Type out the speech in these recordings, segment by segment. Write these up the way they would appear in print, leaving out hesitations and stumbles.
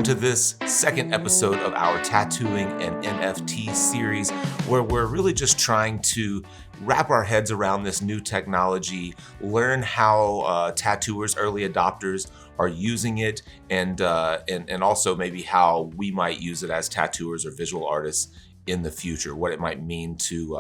to this second episode of our Tattooing and NFT series, where we're really just trying to wrap our heads around this new technology, learn how tattooers, early adopters, are using it, and also maybe how we might use it as tattooers or visual artists in the future, what it might mean to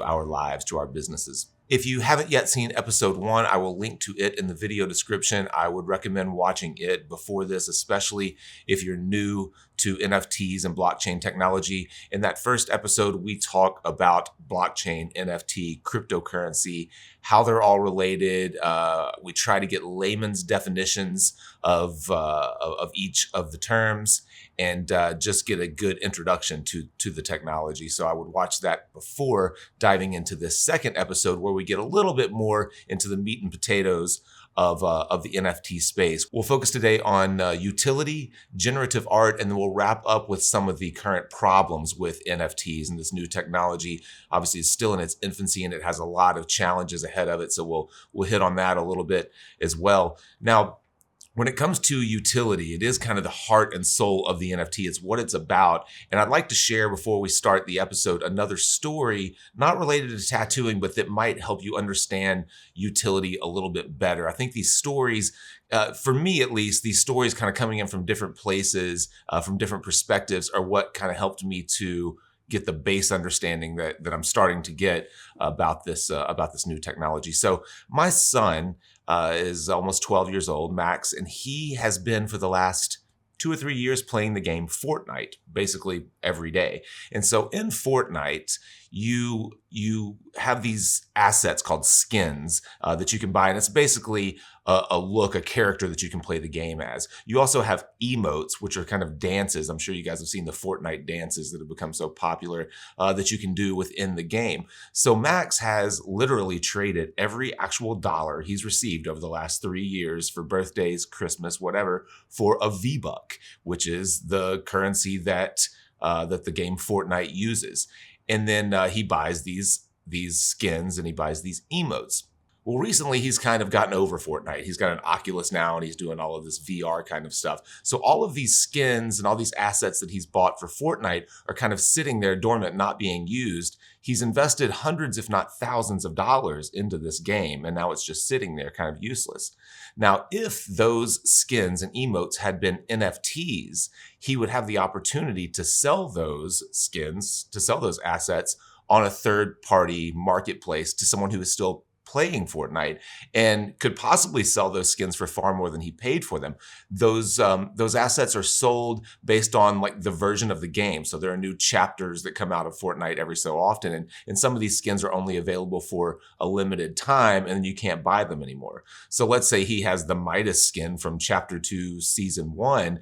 our lives, to our businesses. If you haven't yet seen episode 1, I will link to it in the video description. I would recommend watching it before this, especially if you're new to NFTs and blockchain technology. In that first episode, we talk about blockchain, NFT, cryptocurrency, how they're all related. We try to get layman's definitions of each of the terms and just get a good introduction to the technology. So I would watch that before diving into this second episode, where we get a little bit more into the meat and potatoes of the NFT space. We'll focus today on utility, generative art, and then we'll wrap up with some of the current problems with NFTs and this new technology. Obviously, it's still in its infancy and it has a lot of challenges ahead of it. So we'll hit on that a little bit as well. Now, when it comes to utility, it is kind of the heart and soul of the NFT. It's what it's about. And I'd like to share before we start the episode another story, not related to tattooing, but that might help you understand utility a little bit better. I think these stories, for me at least, these stories kind of coming in from different places, from different perspectives, are what kind of helped me to get the base understanding that I'm starting to get about this new technology. So my son is almost 12 years old, Max, and he has been for the last 2 or 3 years playing the game Fortnite, basically every day. And so in Fortnite, you have these assets called skins that you can buy, and it's basically a character that you can play the game as. You also have emotes, which are kind of dances. I'm sure you guys have seen the Fortnite dances that have become so popular that you can do within the game. So Max has literally traded every actual dollar he's received over the last 3 years for birthdays, Christmas, whatever, for a V-Buck, which is the currency that the game Fortnite uses. And then he buys these skins and he buys these emotes. Well, recently he's kind of gotten over Fortnite. He's got an Oculus now and he's doing all of this VR kind of stuff. So all of these skins and all these assets that he's bought for Fortnite are kind of sitting there dormant, not being used. He's invested hundreds, if not thousands of dollars into this game, and now it's just sitting there kind of useless. Now, if those skins and emotes had been NFTs, he would have the opportunity to sell those skins, to sell those assets on a third-party marketplace to someone who is still playing Fortnite and could possibly sell those skins for far more than he paid for them. Those assets are sold based on like the version of the game. So there are new chapters that come out of Fortnite every so often. And some of these skins are only available for a limited time and then you can't buy them anymore. So let's say he has the Midas skin from chapter 2, season 1,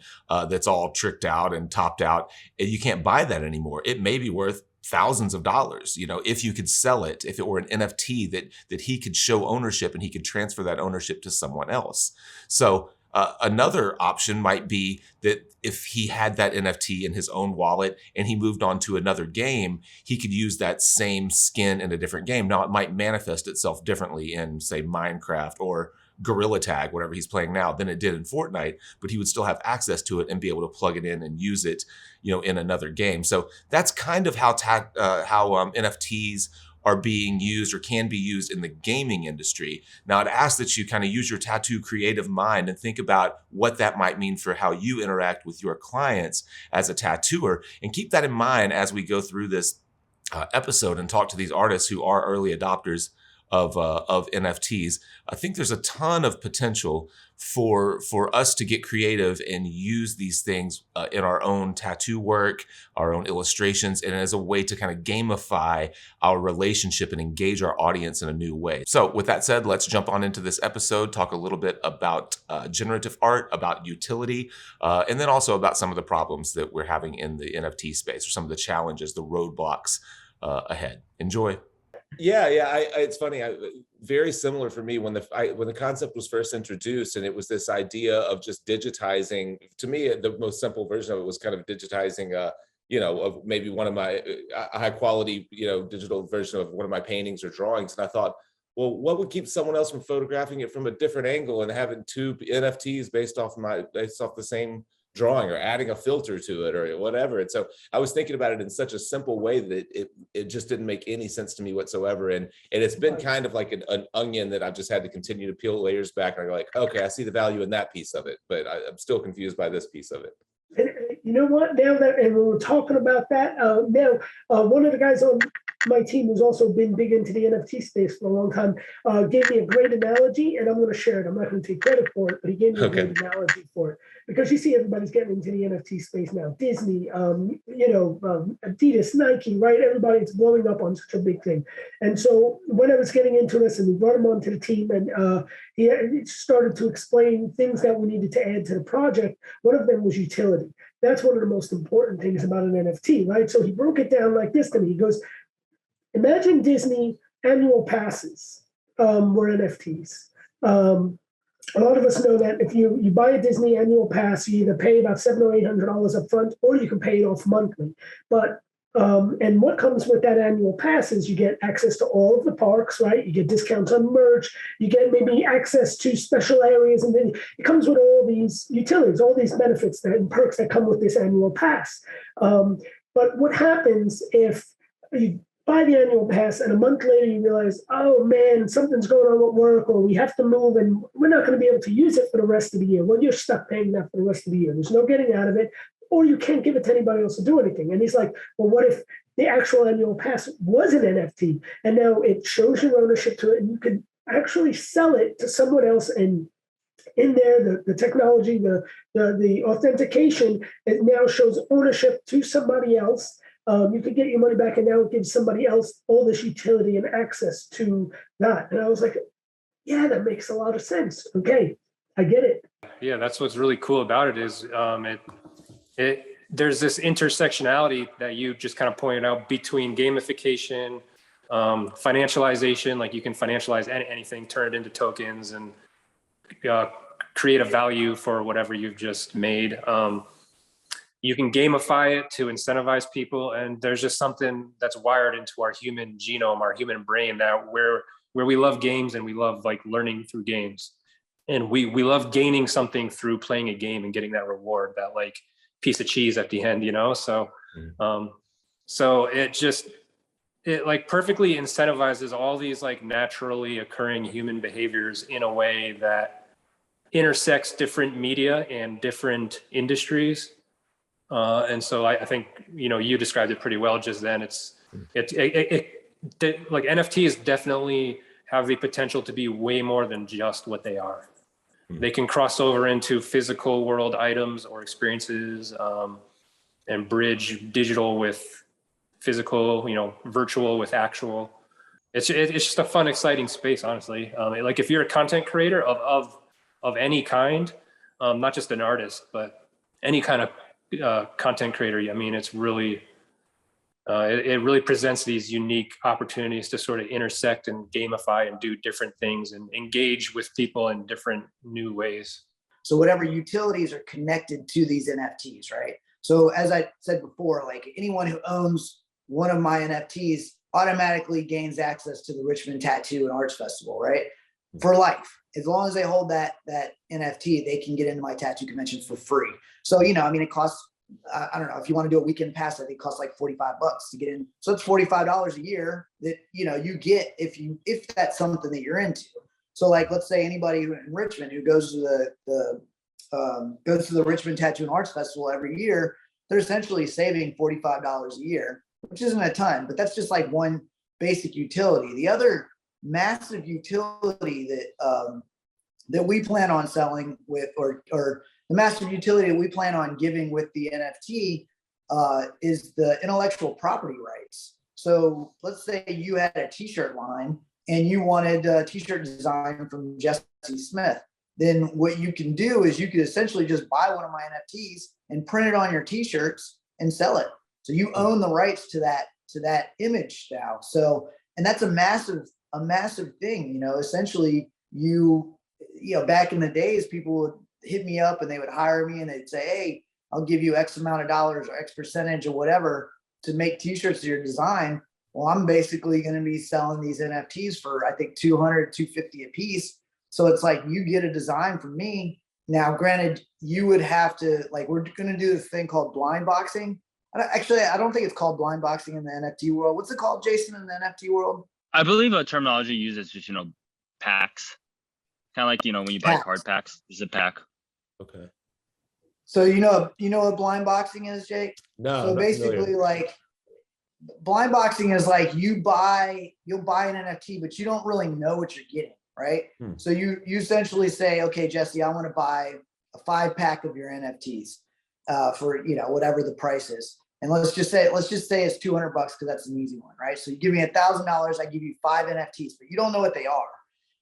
that's all tricked out and topped out. And you can't buy that anymore. It may be worth thousands of dollars, if you could sell it, if it were an NFT that he could show ownership and he could transfer that ownership to someone else. So another option might be that if he had that NFT in his own wallet and he moved on to another game, he could use that same skin in a different game. Now it might manifest itself differently in, say, Minecraft or Gorilla Tag, whatever he's playing now, than it did in Fortnite, but he would still have access to it and be able to plug it in and use it, in another game. So that's kind of how NFTs are being used or can be used in the gaming industry. Now, I'd ask that you kind of use your tattoo creative mind and think about what that might mean for how you interact with your clients as a tattooer, and keep that in mind as we go through this episode and talk to these artists who are early adopters of NFTs. I think there's a ton of potential for us to get creative and use these things in our own tattoo work, our own illustrations, and as a way to kind of gamify our relationship and engage our audience in a new way. So with that said, let's jump on into this episode, talk a little bit about generative art, about utility, and then also about some of the problems that we're having in the NFT space, or some of the challenges, the roadblocks ahead. Enjoy. Yeah. It's funny. Very similar for me when the concept was first introduced, and it was this idea of just digitizing. To me, the most simple version of it was kind of digitizing, of maybe one of my a high quality, digital version of one of my paintings or drawings. And I thought, well, what would keep someone else from photographing it from a different angle and having two NFTs based off the same drawing or adding a filter to it or whatever. And so I was thinking about it in such a simple way that it just didn't make any sense to me whatsoever. And it's been kind of like an onion that I've just had to continue to peel layers back. And I go like, okay, I see the value in that piece of it, but I'm still confused by this piece of it. And you know what? Now that, and we were talking about that, one of the guys on my team who's also been big into the NFT space for a long time gave me a great analogy, and I'm going to share it. I'm not going to take credit for it, but he gave me a great analogy for it, because you see everybody's getting into the NFT space now. Disney, Adidas, Nike, right? Everybody's blowing up on such a big thing. And so when I was getting into this, and we brought him onto the team, and he started to explain things that we needed to add to the project. One of them was utility. That's one of the most important things about an NFT, right? So he broke it down like this to me. He goes, imagine Disney annual passes were NFTs. A lot of us know that if you buy a Disney annual pass, you either pay about $700 or $800 up front, or you can pay it off monthly. But and what comes with that annual pass is you get access to all of the parks, right? You get discounts on merch, you get maybe access to special areas, and then it comes with all these utilities, all these benefits and perks that come with this annual pass. But what happens if you buy the annual pass and a month later you realize, oh man, something's going on at work, or we have to move and we're not going to be able to use it for the rest of the year? Well, you're stuck paying that for the rest of the year. There's no getting out of it, or you can't give it to anybody else to do anything. And he's like, well, what if the actual annual pass was an NFT, and now it shows your ownership to it, and you could actually sell it to someone else, and in there, the technology, the authentication, it now shows ownership to somebody else. You could get your money back, and now it gives somebody else all this utility and access to that. And I was like, yeah, that makes a lot of sense. Okay, I get it. Yeah, that's what's really cool about it is there's this intersectionality that you just kind of pointed out between gamification, financialization, like you can financialize anything, turn it into tokens, and create a value for whatever you've just made. You can gamify it to incentivize people, and there's just something that's wired into our human genome, our human brain, that where we love games and we love like learning through games, and we love gaining something through playing a game and getting that reward, that like piece of cheese at the end, so so it like perfectly incentivizes all these like naturally occurring human behaviors in a way that intersects different media and different industries. And so I think, you described it pretty well just then. Like NFTs definitely have the potential to be way more than just what they are. They can cross over into physical world items or experiences, and bridge digital with physical, virtual with actual. It's just a fun, exciting space, honestly. Like if you're a content creator of any kind, not just an artist, but any kind of content creator, it's really it really presents these unique opportunities to sort of intersect and gamify and do different things and engage with people in different new ways. So whatever utilities are connected to these NFTs, right? So as I said before, like anyone who owns one of my NFTs automatically gains access to the Richmond Tattoo and Arts Festival, right? For life. As long as they hold that NFT, they can get into my tattoo convention for free. So, it costs, I don't know, if you want to do a weekend pass, I think it costs like $45 to get in. So it's $45 a year that, you get if that's something that you're into. So like, let's say anybody in Richmond who goes to the Richmond Tattoo and Arts Festival every year, they're essentially saving $45 a year, which isn't a ton, but that's just like one basic utility. The other massive utility that we plan on selling with, or the massive utility that we plan on giving with the NFT is the intellectual property rights. So let's say you had a t-shirt line and you wanted a t-shirt design from Jesse Smith. Then what you can do is you could essentially just buy one of my NFTs and print it on your t-shirts and sell it. So you own the rights to that image now. So, and that's a massive thing, essentially back in the days, people would hit me up and they would hire me and they'd say, hey, I'll give you X amount of dollars or X percentage or whatever to make t-shirts to your design. Well, I'm basically going to be selling these NFTs for, I think, $200, $250 a piece. So it's like you get a design from me Now, granted, you would have to, like, we're going to do this thing called blind boxing. Actually, I don't think it's called blind boxing in the NFT world. What's it called, Jason, in the NFT world? I believe a terminology used is just, packs. Kind of like, when you buy Packs. card packs, it's a pack. Okay. So you know what blind boxing is, Jake? No. So basically, like, blind boxing is like you'll buy an NFT, but you don't really know what you're getting, right? So you essentially say, okay, Jesse, I want to buy a 5-pack of your NFTs for whatever the price is. And let's just say it's $200 because that's an easy one, right? So you give me $1,000, I give you 5 NFTs, but you don't know what they are.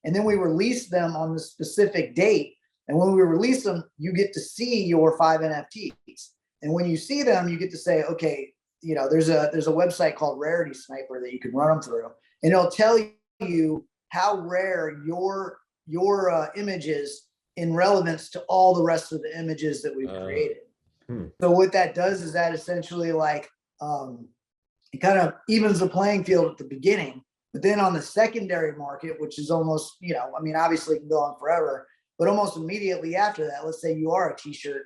And then we release them on the specific date. And when we release them, you get to see your 5 NFTs. And when you see them, you get to say, okay, there's a website called Rarity Sniper that you can run them through, and it'll tell you how rare your image is in relevance to all the rest of the images that we've created. So what that does is that essentially, like, it kind of evens the playing field at the beginning, but then on the secondary market, which is almost, obviously it can go on forever, but almost immediately after that, let's say you are a t-shirt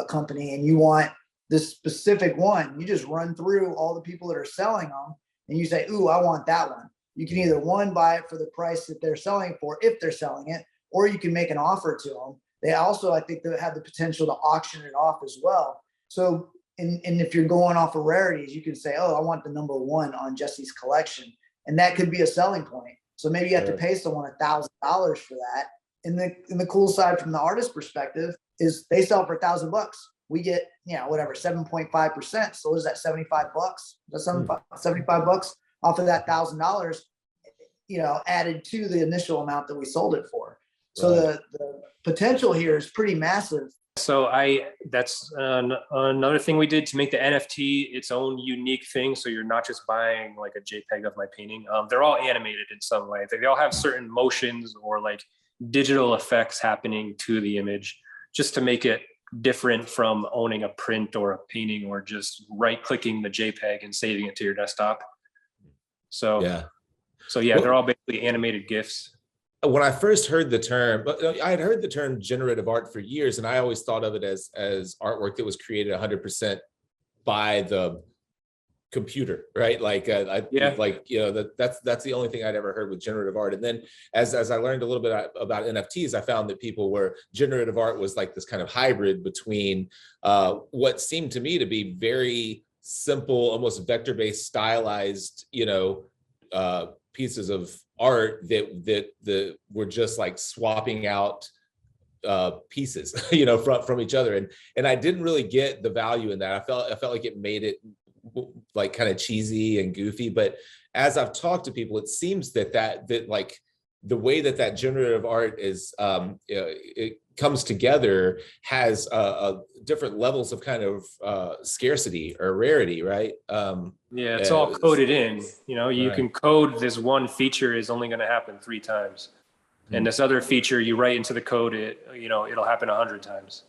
company and you want this specific one, you just run through all the people that are selling them and you say, ooh, I want that one. You can either buy it for the price that they're selling for, if they're selling it, or you can make an offer to them. They also, I think, they have the potential to auction it off as well. So, and if you're going off of rarities, you can say, oh, I want the number 1 on Jesse's collection. And that could be a selling point. So maybe you have to pay someone $1,000 for that. And the cool side from the artist perspective is they sell for $1,000. We get, 7.5%. So what is that, $75? That's $75 off of that $1,000, added to the initial amount that we sold it for. So the potential here is pretty massive. So that's another thing we did to make the NFT its own unique thing. So you're not just buying like a JPEG of my painting. They're all animated in some way. They all have certain motions or like digital effects happening to the image, just to make it different from owning a print or a painting or just right-clicking the JPEG and saving it to your desktop. So they're all basically animated GIFs. When I first heard the term, I had heard the term generative art for years, and I always thought of it as artwork that was created 100% by the computer, right? Like, that's the only thing I'd ever heard with generative art. And then as I learned a little bit about NFTs, I found that generative art was like this kind of hybrid between what seemed to me to be very simple, almost vector-based, stylized, pieces of art that were just like swapping out pieces, from each other. And I didn't really get the value in that. I felt like it made it like kind of cheesy and goofy. But as I've talked to people, it seems that like the way that generative art is, it comes together has different levels of kind of scarcity or rarity, right? It's all coded in. You can code this one feature is only going to happen 3 times, and this other feature you write into the code, it'll happen 100 times.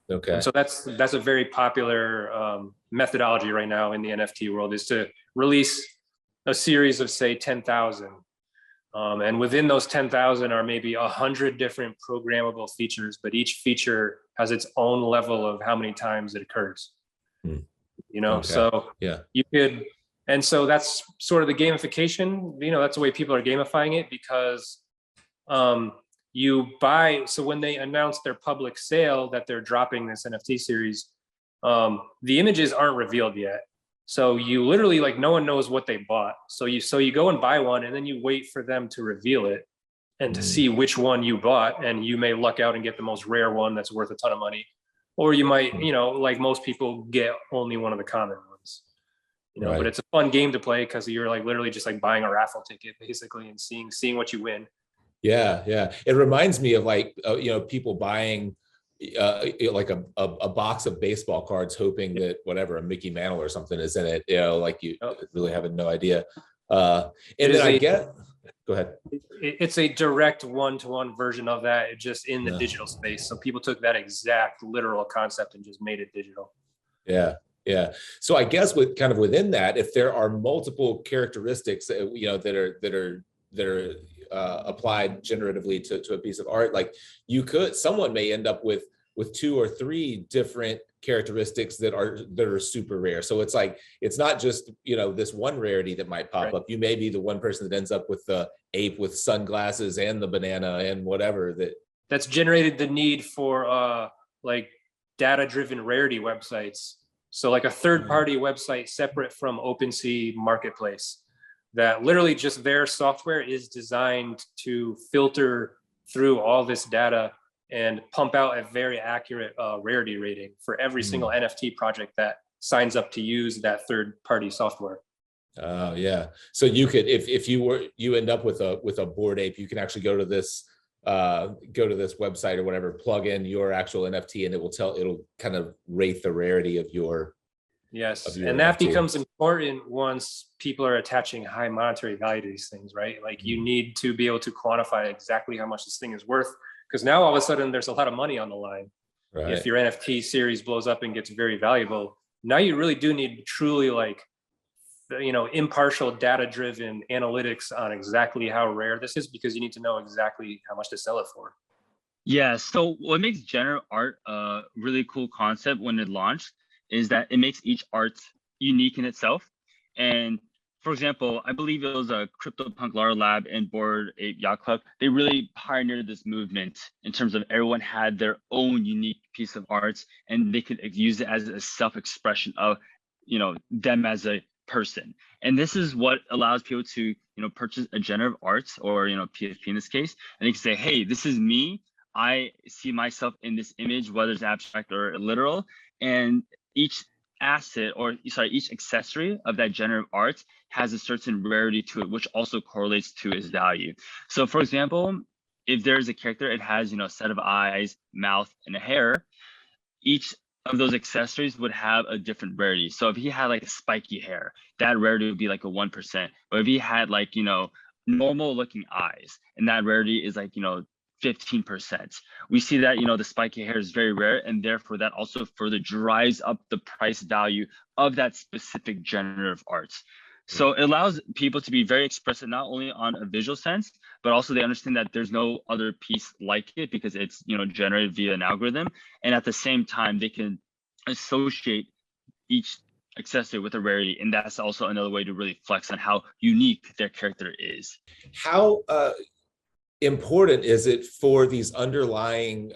Okay. And so that's a very popular methodology right now in the NFT world, is to release a series of, say, 10,000. And within those 10,000 are maybe 100 different programmable features, but each feature has its own level of how many times it occurs. So you could, and so that's sort of the gamification, that's the way people are gamifying it, because so when they announce their public sale that they're dropping this NFT series, the images aren't revealed yet. So you literally, like, no one knows what they bought. So you go and buy one, and then you wait for them to reveal it and to see which one you bought. And you may luck out and get the most rare one that's worth a ton of money. Or you might, like most people, get only one of the common ones. But it's a fun game to play because you're like literally just like buying a raffle ticket basically and seeing what you win. Yeah. It reminds me of like, people buying like a box of baseball cards, hoping that whatever, a Mickey Mantle or something is in it, like you really have no idea. And then go ahead. It's a direct one-to-one version of that, just in the digital space. So people took that exact literal concept and just made it digital. Yeah. So I guess within that, if there are multiple characteristics, that are applied generatively to a piece of art, like someone may end up with 2 or 3 different characteristics that are super rare. So it's like, it's not just, this one rarity that might pop up. You may be the one person that ends up with the ape with sunglasses and the banana and whatever that's generated the need for like data-driven rarity websites. So like a third-party website separate from OpenSea Marketplace, that literally just their software is designed to filter through all this data and pump out a very accurate rarity rating for every single NFT project that signs up to use that third-party software. Oh yeah. So you could, if you end up with a Bored Ape, you can actually go to this website or whatever, plug in your actual NFT, and it'll kind of rate the rarity of your. Yes, of your and that NFT. becomes important once people are attaching high monetary value to these things, right? Like you need to be able to quantify exactly how much this thing is worth, because now all of a sudden there's a lot of money on the line. Right. If your NFT series blows up and gets very valuable, now you really do need truly like, impartial data-driven analytics on exactly how rare this is, because you need to know exactly how much to sell it for. Yeah, so what makes generative art a really cool concept when it launched is that it makes each art unique in itself. And for example, I believe it was a CryptoPunk Lara Lab and Bored Ape Yacht Club. They really pioneered this movement in terms of everyone had their own unique piece of art, and they could use it as a self-expression of, them as a person. And this is what allows people to, purchase a generative art or, PFP in this case, and they can say, hey, this is me. I see myself in this image, whether it's abstract or literal, and each each accessory of that generative art has a certain rarity to it, which also correlates to its value. So for example, if there's a character, it has, a set of eyes, mouth, and a hair, each of those accessories would have a different rarity. So if he had like a spiky hair, that rarity would be like a 1%. But if he had like, normal looking eyes, and that rarity is like, 15%. We see that, the spiky hair is very rare, and therefore that also further drives up the price value of that specific generative art. So it allows people to be very expressive, not only on a visual sense, but also they understand that there's no other piece like it because it's, generated via an algorithm. And at the same time, they can associate each accessory with a rarity. And that's also another way to really flex on how unique their character is. How important is it for these underlying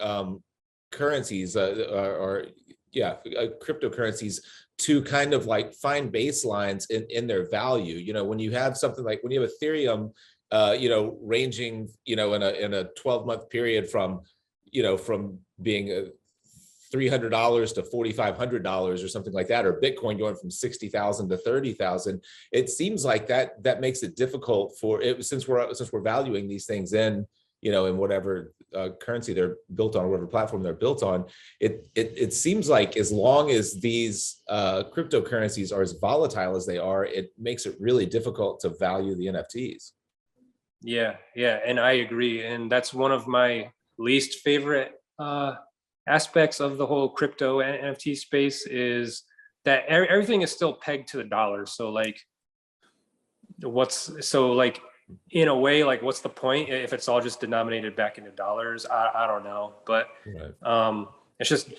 currencies cryptocurrencies to kind of like find baselines in their value? When you have something like, when you have Ethereum ranging in a 12-month period from being $300 to $4,500 or something like that, or Bitcoin going from 60,000 to 30,000, it seems like that makes it difficult for it, since we're valuing these things in whatever currency they're built on, whatever platform they're built on. It seems like as long as these cryptocurrencies are as volatile as they are, it makes it really difficult to value the NFTs. Yeah, and I agree, and that's one of my least favorite aspects of the whole crypto and NFT space, is that everything is still pegged to the dollar. So like, in a way, like, what's the point if it's all just denominated back into dollars? I don't know, but right. It's just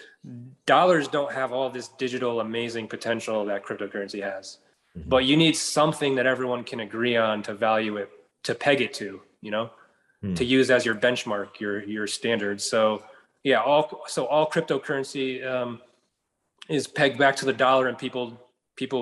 dollars don't have all this digital amazing potential that cryptocurrency has. Mm-hmm. But you need something that everyone can agree on to value it, to peg it to, to use as your benchmark, your standard. So yeah, all cryptocurrency is pegged back to the dollar, and people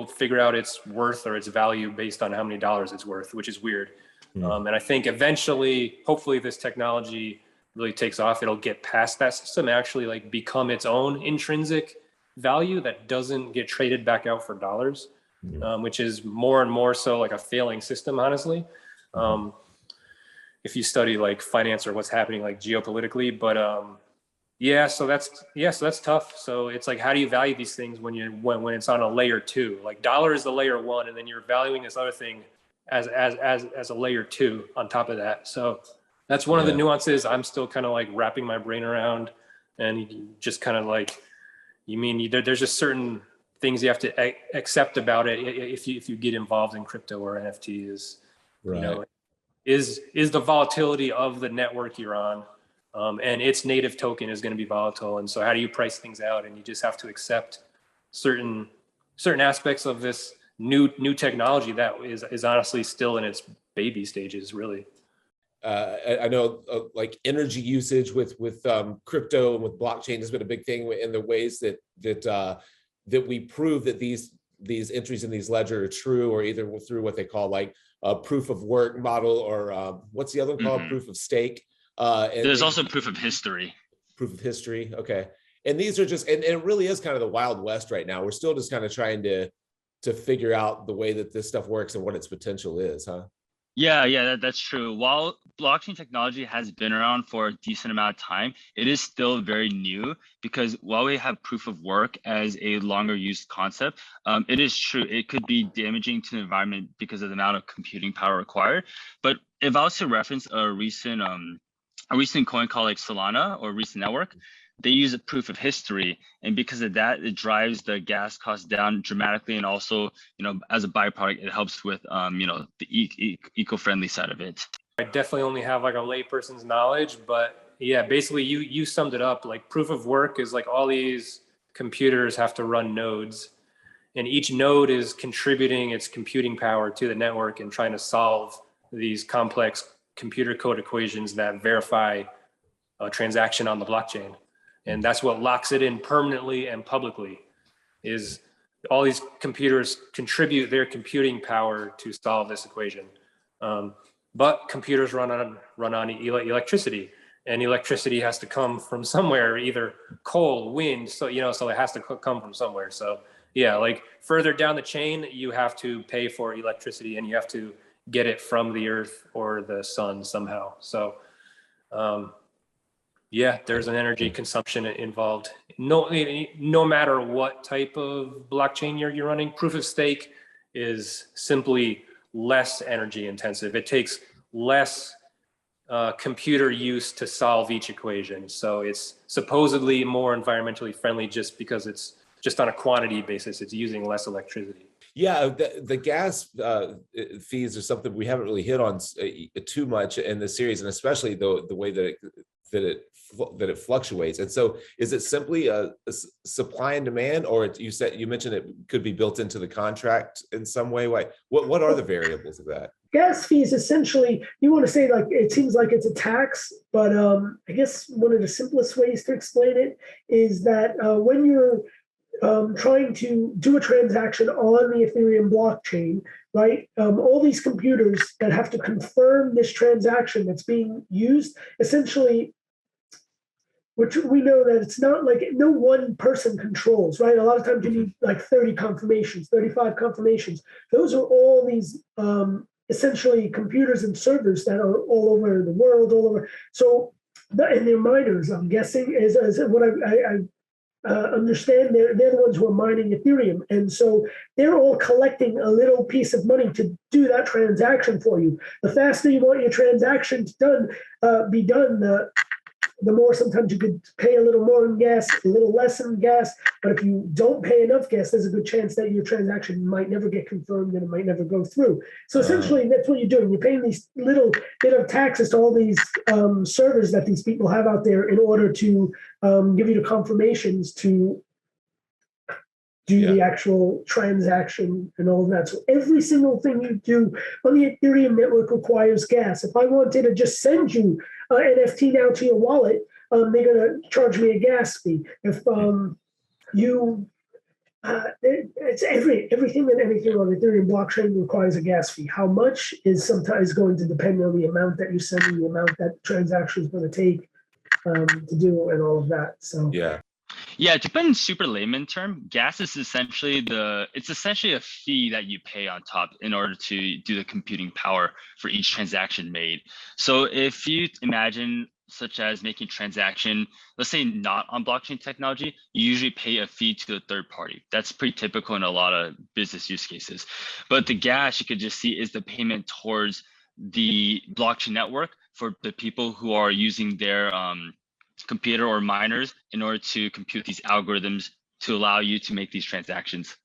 figure out its worth or its value based on how many dollars it's worth, which is weird. And I think eventually, hopefully this technology really takes off. It'll get past that system and actually like become its own intrinsic value that doesn't get traded back out for dollars, which is more and more so like a failing system, honestly. If you study like finance or what's happening like geopolitically, but so that's tough. So it's like, how do you value these things when it's on a layer 2? Like dollar is the layer 1, and then you're valuing this other thing as a layer 2 on top of that. So that's one of the nuances I'm still kind of like wrapping my brain around, and just kind of like, there's just certain things you have to accept about it if you get involved in crypto or NFTs, right. is the volatility of the network you're on, and its native token is going to be volatile. And so how do you price things out? And you just have to accept certain aspects of this new technology that is honestly still in its baby stages, really. I know like energy usage with crypto and with blockchain has been a big thing in the ways that we prove that these entries in these ledger are true, or either through what they call like a proof of work model, or what's the other one called? Proof of stake. And there's also proof of history. Proof of history. Okay. And these are just, and it really is kind of the Wild West right now. We're still just kind of trying to figure out the way that this stuff works and what its potential is, huh? Yeah, that's true. While blockchain technology has been around for a decent amount of time, it is still very new, because while we have proof of work as a longer used concept, it is true, it could be damaging to the environment because of the amount of computing power required. But if I was to reference a recent coin called like Solana, or recent network, they use a proof of history, and because of that, it drives the gas costs down dramatically, and also, as a byproduct, it helps with the eco-friendly side of it. I definitely only have like a layperson's knowledge, but yeah, basically you summed it up. Like, proof of work is like all these computers have to run nodes, and each node is contributing its computing power to the network and trying to solve these complex computer code equations that verify a transaction on the blockchain. And that's what locks it in permanently and publicly, is all these computers contribute their computing power to solve this equation. But computers run on electricity, and electricity has to come from somewhere, either coal, wind. So it has to come from somewhere. So yeah, like further down the chain, you have to pay for electricity, and you have to get it from the earth or the sun somehow. So yeah, there's an energy consumption involved. No matter what type of blockchain you're running, proof of stake is simply less energy intensive. It takes less computer use to solve each equation. So it's supposedly more environmentally friendly just because it's just on a quantity basis. It's using less electricity. Yeah, the gas fees are something we haven't really hit on too much in this series, and especially the way that it fluctuates. And so, is it simply a supply and demand, or you mentioned it could be built into the contract in some way? What are the variables of that? Gas fees, essentially, you want to say like it seems like it's a tax, but I guess one of the simplest ways to explain it is that when you're trying to do a transaction on the Ethereum blockchain, right? All these computers that have to confirm this transaction that's being used, essentially, which we know that it's not like no one person controls, right? A lot of times you need like 30 confirmations, 35 confirmations. Those are all these essentially computers and servers that are all over the world, all over. So, and they're miners, I'm guessing, is what I understand, they're the ones who are mining Ethereum. And so they're all collecting a little piece of money to do that transaction for you. The faster you want your transactions be done, the more sometimes you could pay a little more in gas, a little less in gas. But if you don't pay enough gas, there's a good chance that your transaction might never get confirmed and it might never go through. So essentially, that's what you're doing. You're paying these little bit of taxes to all these servers that these people have out there in order to give you the confirmations to do the actual transaction and all of that. So every single thing you do on the Ethereum network requires gas. If I wanted to just send you an NFT now to your wallet, they're going to charge me a gas fee. If it's everything and anything on the Ethereum blockchain requires a gas fee. How much is sometimes going to depend on the amount that you send and the amount that transaction is going to take to do and all of that. So Yeah, to put in super layman term, gas is essentially a fee that you pay on top in order to do the computing power for each transaction made. So if you imagine such as making transaction, let's say not on blockchain technology, you usually pay a fee to a third party. That's pretty typical in a lot of business use cases. But the gas you could just see is the payment towards the blockchain network for the people who are using their computer or miners in order to compute these algorithms to allow you to make these transactions.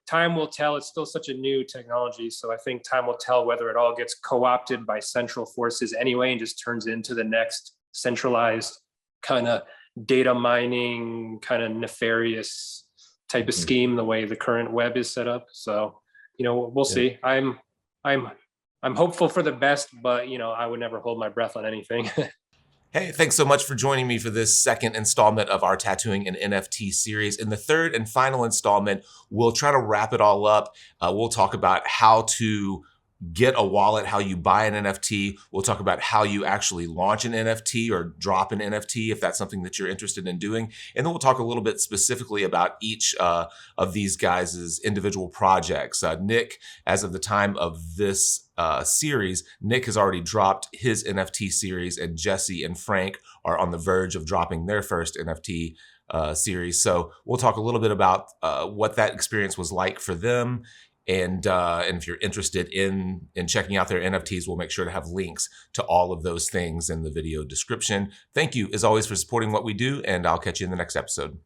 time will tell. It's still such a new technology. So I think time will tell whether it all gets co-opted by central forces anyway and just turns into the next centralized kind of data mining, kind of nefarious type of scheme, the way the current web is set up. So, we'll see. I'm hopeful for the best, but I would never hold my breath on anything. Hey, thanks so much for joining me for this second installment of our Tattooing and NFT series. In the third and final installment, we'll try to wrap it all up. We'll talk about how to get a wallet, how you buy an NFT. We'll talk about how you actually launch an NFT or drop an NFT if that's something that you're interested in doing. And then we'll talk a little bit specifically about each of these guys' individual projects. Nick, as of the time of this series, Nick has already dropped his NFT series, and Jesse and Frank are on the verge of dropping their first NFT series. So we'll talk a little bit about what that experience was like for them. And if you're interested in checking out their NFTs, we'll make sure to have links to all of those things in the video description. Thank you, as always, for supporting what we do, and I'll catch you in the next episode.